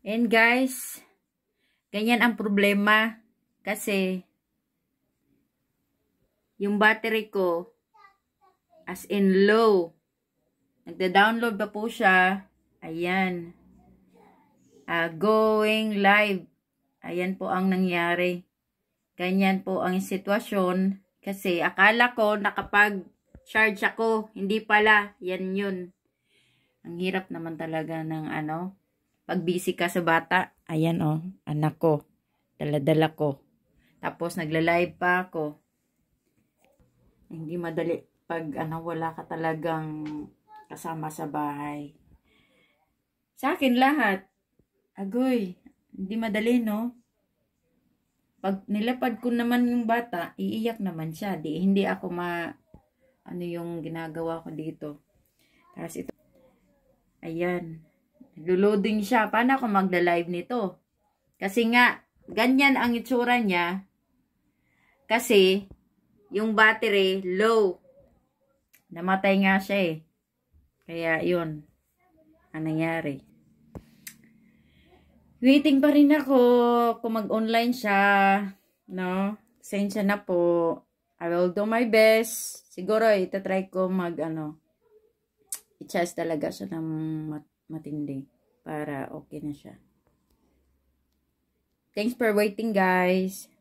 And guys, ganyan ang problema. Kasi, yung battery ko, as in low. Nagda-download pa po siya. Ayan. Going live. Ayan po ang nangyari. Ganyan po ang sitwasyon. Kasi akala ko nakapag-charge ako. Hindi pala. Yan yun. Ang hirap naman talaga ng pag busy ka sa bata. Ayan anak ko. Dala-dala ko. Tapos nagla-live pa ako. Hindi madali pag wala ka talagang kasama sa bahay. Sa akin lahat. Agoy. Hindi madali, no? Pag nilapad ko naman yung bata, iiyak naman siya. Hindi ako yung ginagawa ko dito. Tapos ito. Ayan. Naglo-loading siya. Paano ako magla-live nito? Kasi nga, ganyan ang itsura niya. Kasi, yung battery, low. Namatay nga siya eh. Kaya, yun. Ang nangyari. Waiting pa rin ako kung mag-online siya. No? Sensya na po. I will do my best. Siguro, itatry ko i-charge talaga siya ng matindi para okay na siya. Thanks for waiting, guys.